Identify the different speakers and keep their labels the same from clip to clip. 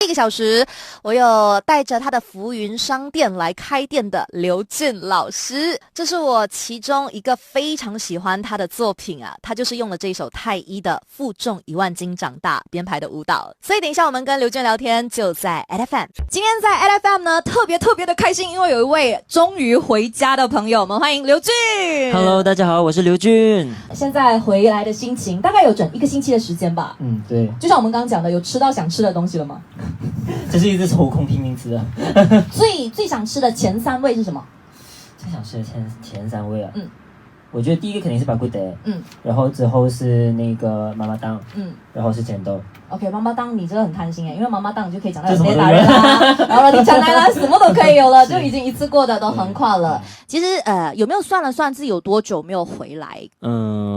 Speaker 1: 个小时，我有带着他的浮云商店来开店的刘俊老师，这是我其中一个非常喜欢他的作品啊，他就是用了这首太一的负重1万斤长大编排的舞蹈，所以等一下我们跟刘俊聊天就在 ATFM。 今天在 ATFM 呢特别的开心，因为有一位终于回家的朋友，我们欢迎刘俊。
Speaker 2: Hello， 大家好，我是刘俊。
Speaker 1: 现在回来的心情大概有整1个星期的时间吧。
Speaker 2: 对，
Speaker 1: 就像我们刚刚讲的，有吃到想吃的东西了吗？
Speaker 2: 这是一只抽空拼命吃的。
Speaker 1: 最想吃的前3位是什么？
Speaker 2: 最想吃的前3位啊，我觉得第一个肯定是巴古德，然后之后是那个妈妈档，然后是煎豆。
Speaker 1: OK， 妈妈档你真的很贪心耶，因为妈妈档你就可以讲到有些达人啦，然后你讲来了什么都可以有了，就已经一次过的都横跨了。其实有没有算了算自己有多久没有回来？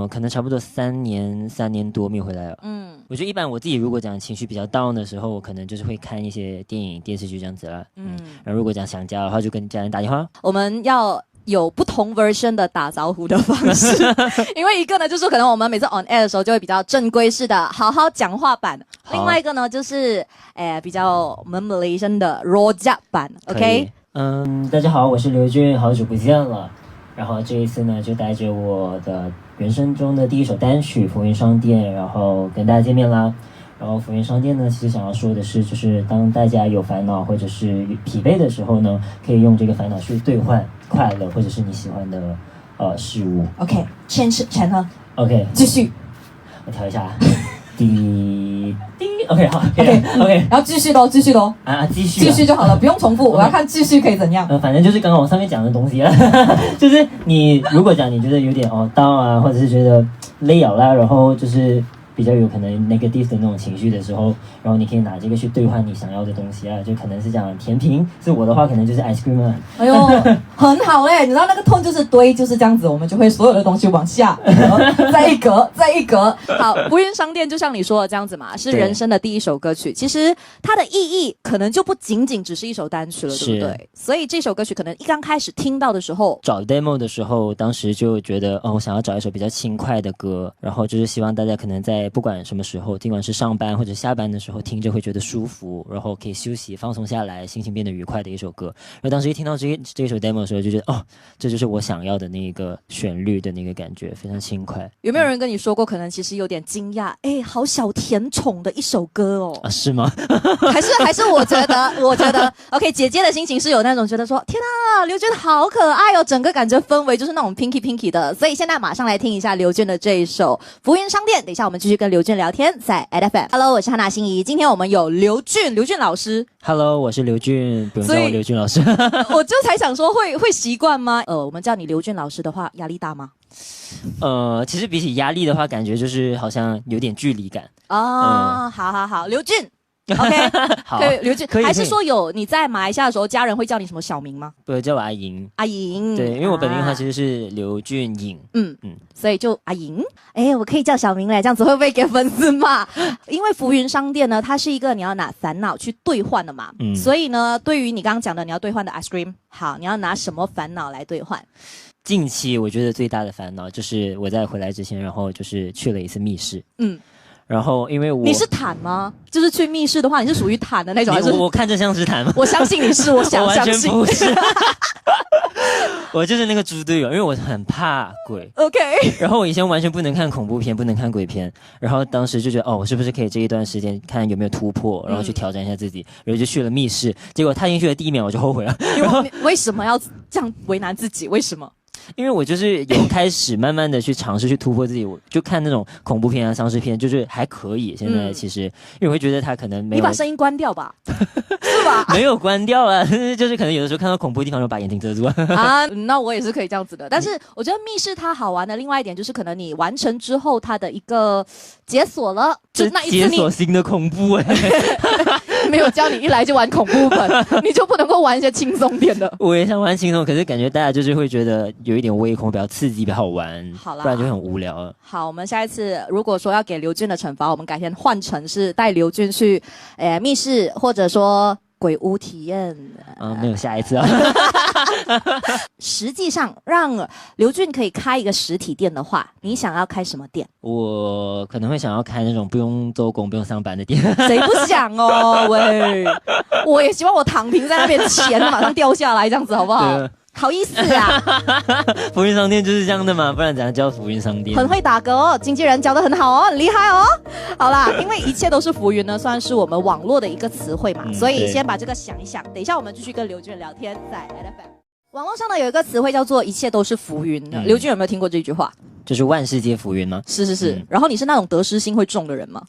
Speaker 2: 可能差不多3年多没有回来了。我觉得一般我自己如果讲情绪比较 down 的时候，我可能就是会看一些电影电视剧这样子啦。然后如果讲想家的话，就跟家人打电话。
Speaker 1: 我们要有不同 version 的打招呼的方式，因为一个呢就是可能我们每次 on air 的时候就会比较正规式的好好讲话版，另外一个呢就是比较我们 Malaysian 的 rojak 版 ，OK？
Speaker 2: 大家好，我是刘俊，好久不见了。然后这一次呢，就带着我的人生中的第一首单曲《浮云商店》，然后跟大家见面啦。然后浮云商店呢，其实想要说的是，就是当大家有烦恼或者是疲惫的时候呢，可以用这个烦恼去兑换快乐或者是你喜欢的事物。
Speaker 1: OK，change channel。OK， 继续。
Speaker 2: 我调一下。滴 OK 好
Speaker 1: OK， 然后继续咯继续
Speaker 2: 继续
Speaker 1: 就好了，不用重复。我要看继续可以怎样。
Speaker 2: 反正就是刚刚我上面讲的东西啦。就是你如果讲你觉得有点down啊，或者是觉得累了啦，然后就是比较有可能 negative 的那种情绪的时候，然后你可以拿这个去兑换你想要的东西啊，就可能是讲甜品，是我的话可能就是 ice cream 啊。
Speaker 1: 哎呦，很好嘞！你知道那个痛就是堆就是这样子，我们就会所有的东西往下，再一格，再一格。好，浮云商店就像你说的这样子嘛，是人生的第一首歌曲。其实它的意义可能就不仅仅只是一首单曲了，对不对？所以这首歌曲可能一刚开始听到的时候，
Speaker 2: 找 demo 的时候，当时就觉得我想要找一首比较轻快的歌，然后就是希望大家可能在不管什么时候，尽管是上班或者下班的时候听着会觉得舒服，然后可以休息放松下来，心情变得愉快的一首歌。然后当时一听到这一首 demo 的时候，就觉得这就是我想要的那个旋律的那个感觉，非常轻快。
Speaker 1: 有没有人跟你说过，可能其实有点惊讶，好小甜宠的一首歌哦？
Speaker 2: 是吗？
Speaker 1: 还是我觉得 OK， 姐姐的心情是有那种觉得说，天啊，刘俊好可爱哦，整个感觉氛围就是那种 pinky 的。所以现在马上来听一下刘俊的这一首《浮云商店》。等一下我们继续跟刘俊聊天，在 ATFM。Hello， 我是汉娜心怡，今天我们有刘俊老师。
Speaker 2: Hello， 我是刘俊，不用叫我刘俊老师。
Speaker 1: 我就才想说会习惯吗？我们叫你刘俊老师的话，压力大吗？
Speaker 2: 其实比起压力的话，感觉就是好像有点距离感。
Speaker 1: 好，刘俊。OK，
Speaker 2: 好，
Speaker 1: 可以，刘俊，
Speaker 2: 可以。
Speaker 1: 还是说有你在马来西亚的时候，家人会叫你什么小名吗？
Speaker 2: 不，叫我阿莹。
Speaker 1: 阿莹，
Speaker 2: 对，因为我本名的话其实是刘俊颖。
Speaker 1: 所以就阿莹。我可以叫小名嘞，这样子会不会给粉丝骂？因为浮云商店呢，它是一个你要拿烦恼去兑换的嘛。所以呢，对于你刚刚讲的你要兑换的 ice cream， 好，你要拿什么烦恼来兑换？
Speaker 2: 近期我觉得最大的烦恼就是我在回来之前，然后就是去了一次密室。然后因为你
Speaker 1: 是坦吗？就是去密室的话，你是属于坦的那种，还是
Speaker 2: 我看着像是坦吗？
Speaker 1: 我相信你是，我想相信。
Speaker 2: 我完全不是。我就是那个猪队友，因为我很怕鬼。
Speaker 1: OK。
Speaker 2: 然后我以前完全不能看恐怖片，不能看鬼片。然后当时就觉得我是不是可以这一段时间看有没有突破，然后去挑战一下自己，然后就去了密室。结果踏进去的第1秒我就后悔了。
Speaker 1: 你为什么要这样为难自己？为什么？
Speaker 2: 因为我就是有开始慢慢的去尝试去突破自己，我就看那种恐怖片啊、丧尸片，就是还可以。现在其实，因为我会觉得他可能没有，
Speaker 1: 你把声音关掉吧，是吧？
Speaker 2: 没有关掉啊，就是可能有的时候看到恐怖的地方就把眼睛遮住
Speaker 1: 啊。那我也是可以这样子的，但是我觉得密室它好玩的另外一点就是，可能你完成之后，它的一个解锁了，就那一次
Speaker 2: 解锁新的恐怖
Speaker 1: 没有教你一来就玩恐怖本，你就不能够玩一些轻松点的。
Speaker 2: 我也想玩轻松，可是感觉大家就是会觉得有一点微恐，比较刺激，比较好玩，
Speaker 1: 好啦，
Speaker 2: 不然就很无聊。
Speaker 1: 好，我们下一次如果说要给刘俊的惩罚，我们改天换成是带刘俊去密室，或者说鬼屋体验？
Speaker 2: 没有下一次啊。
Speaker 1: 实际上，让刘俊可以开一个实体店的话，你想要开什么店？
Speaker 2: 我可能会想要开那种不用做工、不用上班的店。
Speaker 1: 谁不想哦？喂，我也希望我躺平在那边，钱马上掉下来，这样子好不好？好意思啊！
Speaker 2: 福运商店就是这样的嘛，不然怎样叫福运商店？
Speaker 1: 很会打嗝哦，经纪人教得很好哦，很厉害哦。好啦，因为一切都是浮云呢，算是我们网络的一个词汇嘛，所以先把这个想一想。等一下我们继续跟刘俊聊天，在 LFM。网络上呢有一个词汇叫做一切都是浮云，刘俊有没有听过这句话？
Speaker 2: 就是万事皆浮云吗？
Speaker 1: 是。然后你是那种得失心会重的人吗？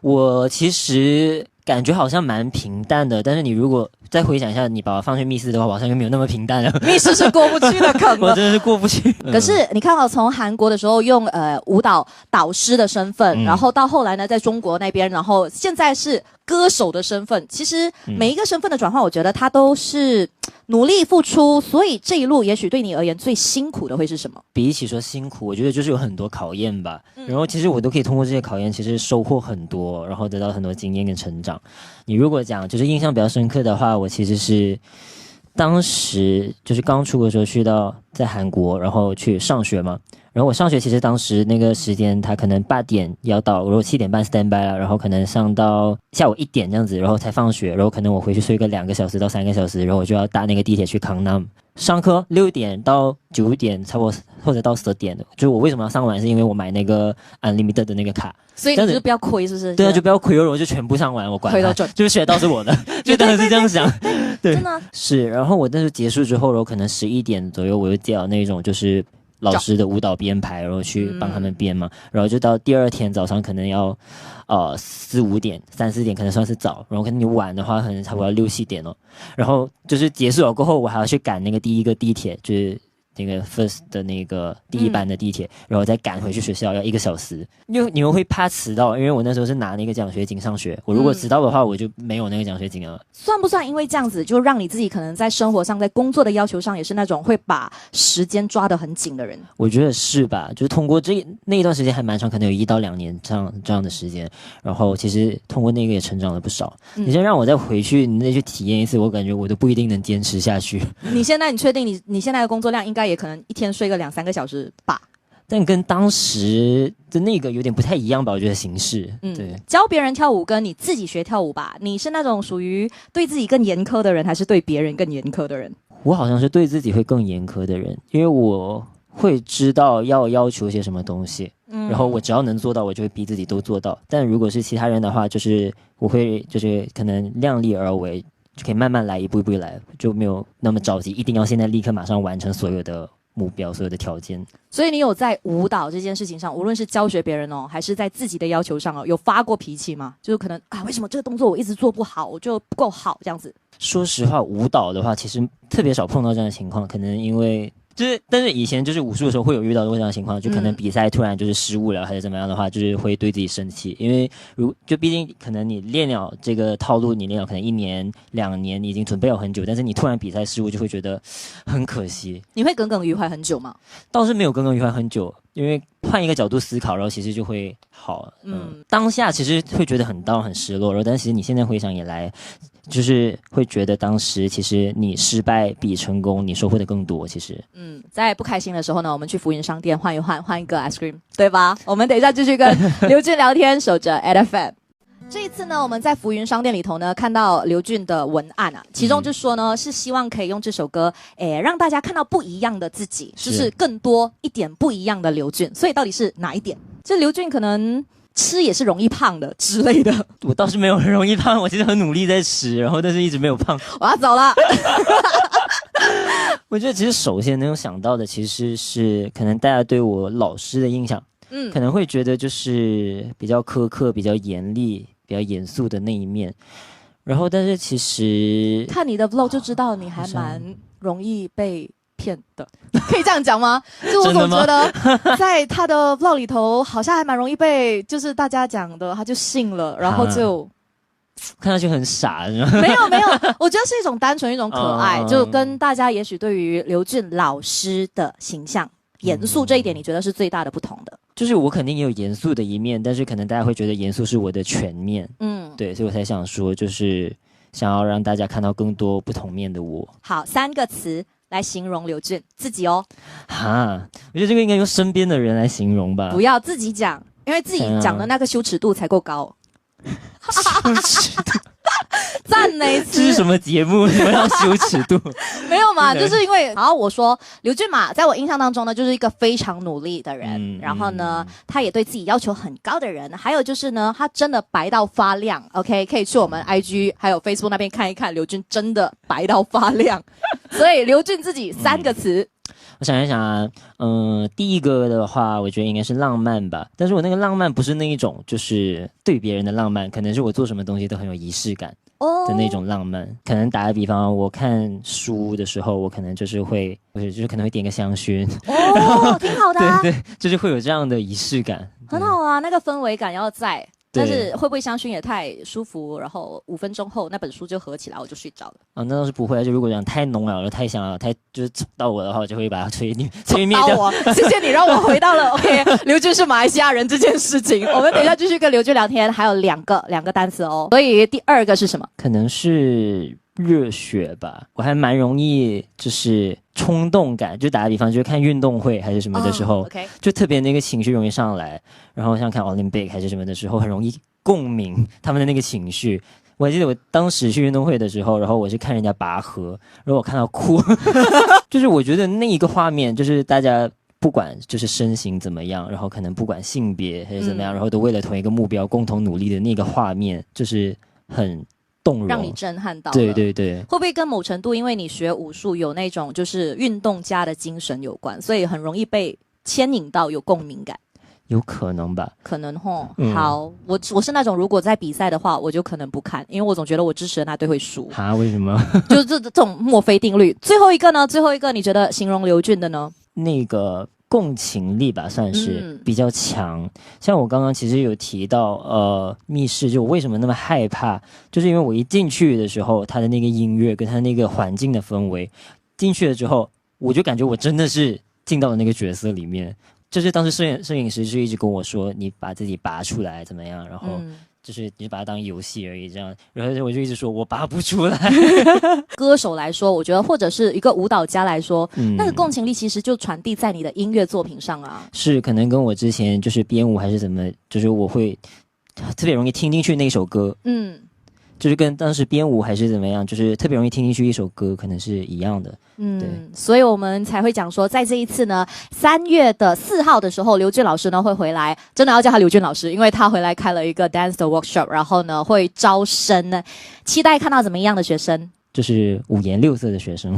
Speaker 2: 我其实感觉好像蛮平淡的，但是你如果再回想一下，你把我放去密室的话，我好像又没有那么平淡了。
Speaker 1: 密室是过不去的坑了，
Speaker 2: 我真的是过不去。
Speaker 1: 可是你看到从韩国的时候用舞蹈导师的身份，然后到后来呢，在中国那边，然后现在是歌手的身份。其实每一个身份的转换，我觉得他都是努力付出，所以这一路也许对你而言最辛苦的会是什么？
Speaker 2: 比起说辛苦，我觉得就是有很多考验吧。然后其实我都可以通过这些考验，其实收获很多，然后得到很多经验跟成长。你如果讲就是印象比较深刻的话，我其实是当时就是刚出国的时候去到在韩国，然后去上学嘛。然后我上学其实当时那个时间，他可能8点要到，然后7点半 stand by 了，然后可能上到下午1点这样子，然后才放学，然后可能我回去睡个2个小时到3个小时，然后我就要搭那个地铁去康南。上课6点到9点，差不多或者到10点的。就是我为什么要上完，是因为我买那个 unlimited 的那个卡，
Speaker 1: 所以你就是不要亏，是不是？
Speaker 2: 对啊，就不要亏，我就全部上完，我管它，就是学到是我的，就当然是这样想。对，
Speaker 1: 真的
Speaker 2: 是。然后我那时候结束之后，然后可能11点左右，我就接到那种就是老师的舞蹈编排，然后去帮他们编嘛。然后就到第二天早上可能要4、5点、3、4点可能算是早，然后可能你晚的话可能差不多要6、7点哦。然后就是结束了过后，我还要去赶那个第一个地铁，就是那个 first 的那个第一班的地铁，然后再赶回去学校要1个小时。因为你们会怕迟到，因为我那时候是拿那个奖学金上学，我如果迟到的话，我就没有那个奖学金了。
Speaker 1: 算不算因为这样子，就让你自己可能在生活上、在工作的要求上，也是那种会把时间抓得很紧的人？
Speaker 2: 我觉得是吧？就是通过那一段时间还蛮长，可能有1到2年这样的时间，然后其实通过那个也成长了不少。你先让我再回去，你再去体验一次，我感觉我都不一定能坚持下去。
Speaker 1: 你确定你现在的工作量应该也可能一天睡个2、3个小时吧？
Speaker 2: 但跟当时的那个有点不太一样吧，我觉得形式。对，
Speaker 1: 教别人跳舞跟你自己学跳舞吧，你是那种属于对自己更严苛的人，还是对别人更严苛的人？
Speaker 2: 我好像是对自己会更严苛的人，因为我会知道要求些什么东西，然后我只要能做到，我就会逼自己都做到。但如果是其他人的话，就是我会就是可能量力而为，就可以慢慢来，一步一步来，就没有那么着急，一定要现在立刻马上完成所有的目标，所有的条件。
Speaker 1: 所以你有在舞蹈这件事情上，无论是教学别人哦，还是在自己的要求上哦，有发过脾气吗？就是可能为什么这个动作我一直做不好，我就不够好这样子？
Speaker 2: 说实话，舞蹈的话其实特别少碰到这样的情况，可能因为但是以前就是武术的时候会有遇到过这样的情况，就可能比赛突然就是失误了，还是怎么样的话，就是会对自己生气，因为就毕竟可能你练了这个套路，你练了可能1年2年，你已经准备了很久，但是你突然比赛失误，就会觉得很可惜。你
Speaker 1: 会耿耿于怀很久吗？
Speaker 2: 倒是没有耿耿于怀很久，因为换一个角度思考，然后其实就会好。当下其实会觉得很down很失落，然后但其实你现在回想以来，就是会觉得当时其实你失败比成功你收获的更多。其实
Speaker 1: 在不开心的时候呢，我们去福云商店换一个 ice cream， 对吧？我们等一下继续跟刘俊聊天，守着 LFM。这一次呢，我们在福云商店里头呢，看到刘俊的文案啊，其中就说呢，是希望可以用这首歌，让大家看到不一样的自己，就是更多一点不一样的刘俊。所以到底是哪一点？这刘俊可能吃也是容易胖的之类的。
Speaker 2: 我倒是没有很容易胖，我其实很努力在吃，然后但是一直没有胖。
Speaker 1: 我要走了。
Speaker 2: 我觉得其实首先能有想到的，其实是可能大家对我老师的印象，可能会觉得就是比较苛刻、比较严厉、比较严肃的那一面。然后，但是其实
Speaker 1: 看你的 vlog 就知道你还蛮容易被骗的，可以这样讲吗？就我总觉得在他的 vlog 里头，好像还蛮容易被就是大家讲的，他就信了，然后就。
Speaker 2: 看上去很傻，
Speaker 1: 没有，我觉得是一种单纯一种可爱，就跟大家也许对于刘俊老师的形象严肃这一点，你觉得是最大的不同的？
Speaker 2: 就是我肯定也有严肃的一面，但是可能大家会觉得严肃是我的全面，对，所以我才想说，就是想要让大家看到更多不同面的我。
Speaker 1: 好，3个词来形容刘俊自己哦。
Speaker 2: 哈，我觉得这个应该用身边的人来形容吧。
Speaker 1: 不要自己讲，因为自己讲的那个羞耻度才够高。
Speaker 2: 羞耻度。
Speaker 1: 赞美词，
Speaker 2: 这是什么节目？什么叫羞耻度？
Speaker 1: 没有嘛，就是因为，好，我说刘俊嘛，在我印象当中呢，就是一个非常努力的人，然后呢，他也对自己要求很高的人，还有就是呢，他真的白到发亮。OK， 可以去我们 IG 还有 Facebook 那边看一看，刘俊真的白到发亮。所以刘俊自己3个词。
Speaker 2: 我想一想啊，第一个的话，我觉得应该是浪漫吧。但是我那个浪漫不是那一种，就是对别人的浪漫，可能是我做什么东西都很有仪式感的那种浪漫。可能打个比方，我看书的时候，我可能就是会，就是可能会点个香薰。
Speaker 1: 哦，挺好的啊。
Speaker 2: 对对，就是会有这样的仪式感。
Speaker 1: 很好啊，那个氛围感要在。但是会不会香薰也太舒服？然后5分钟后那本书就合起来，我就睡着了。
Speaker 2: 啊，那倒是不会。就如果讲太浓了，太香了，太就是吵到我的话，我就会把它吹灭掉。
Speaker 1: 谢谢你让我回到了 OK， 刘俊是马来西亚人这件事情。我们等一下继续跟刘俊聊天，还有两个单词哦。所以第2个是什么？
Speaker 2: 可能是热血吧。我还蛮容易就是冲动感，就打个比方，就是看运动会还是什么的时候，就特别那个情绪容易上来。然后像看 Olympic 还是什么的时候，很容易共鸣他们的那个情绪。我还记得我当时去运动会的时候，然后我是看人家拔河，然后我看到哭。就是我觉得那一个画面，就是大家不管就是身形怎么样，然后可能不管性别还是怎么样，然后都为了同一个目标共同努力的那个画面，就是很动容，
Speaker 1: 让你震撼到了。
Speaker 2: 对对对。会
Speaker 1: 不会跟某程度因为你学武术有那种就是运动家的精神有关，所以很容易被牵引到有共鸣感？
Speaker 2: 有可能吧，
Speaker 1: 可能齁。好，我是那种如果在比赛的话，我就可能不看，因为我总觉得我支持的那队会输。
Speaker 2: 哈，为什么？
Speaker 1: 就是这种墨菲定律。最后一个呢？最后一个你觉得形容刘俊的呢？
Speaker 2: 那个共情力吧，算是比较强。像我刚刚其实有提到，密室就我为什么那么害怕，就是因为我一进去的时候，他的那个音乐跟他那个环境的氛围，进去了之后，我就感觉我真的是进到了那个角色里面。就是当时摄影师就一直跟我说，你把自己拔出来怎么样？然后就是你把它当游戏而已，这样。然后我就一直说我拔不出来。
Speaker 1: 歌手来说，我觉得或者是一个舞蹈家来说，那个共情力其实就传递在你的音乐作品上啊。
Speaker 2: 是，可能跟我之前就是编舞还是怎么，就是我会特别容易听进去那首歌。就是跟当时编舞还是怎么样，就是特别容易听进去一首歌，可能是一样的。对，
Speaker 1: 所以我们才会讲说，在这一次呢，3月4号的时候，刘俊老师呢会回来，真的要叫他刘俊老师，因为他回来开了一个 dance 的 workshop， 然后呢会招生呢，期待看到怎么样的学生。
Speaker 2: 就是五颜六色的学生。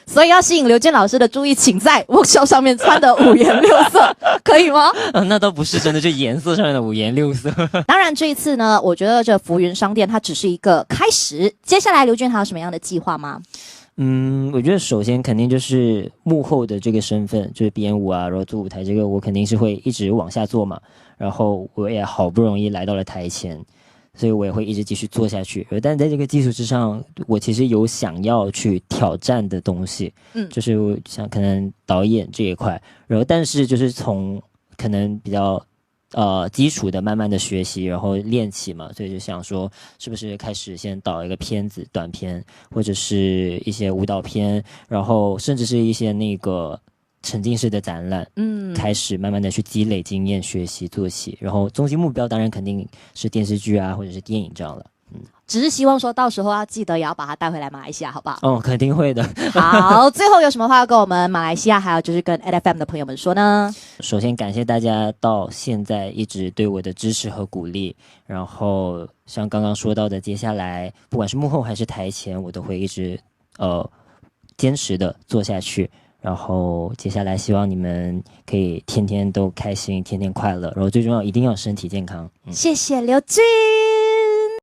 Speaker 1: 所以要吸引刘俊老师的注意，请在 workshop 上面穿的五颜六色，可以吗？
Speaker 2: 那倒不是真的，就颜色上面的五颜六色。
Speaker 1: 当然这一次呢，我觉得这浮云商店它只是一个开始，接下来刘俊还有什么样的计划吗？
Speaker 2: 我觉得首先肯定就是幕后的这个身份，就是编舞啊，然后做舞台这个，我肯定是会一直往下做嘛。然后我也好不容易来到了台前，所以我也会一直继续做下去。但在这个基础之上，我其实有想要去挑战的东西，就是像可能导演这一块，然后但是就是从可能比较基础的慢慢的学习，然后练起嘛，所以就想说是不是开始先导一个片子，短片或者是一些舞蹈片，然后甚至是一些那个沉浸式的展览，开始慢慢的去积累经验，学习做起，然后终极目标当然肯定是电视剧啊或者是电影这样了。
Speaker 1: 只是希望说到时候要记得也要把它带回来马来西亚，好不好？
Speaker 2: 哦，肯定会的。
Speaker 1: 好，最后有什么话要跟我们马来西亚还有就是跟 AFM 的朋友们说呢？
Speaker 2: 首先感谢大家到现在一直对我的支持和鼓励，然后像刚刚说到的，接下来不管是幕后还是台前，我都会一直坚持的做下去。然后接下来希望你们可以天天都开心，天天快乐，然后最重要一定要身体健康。
Speaker 1: 谢谢刘俊。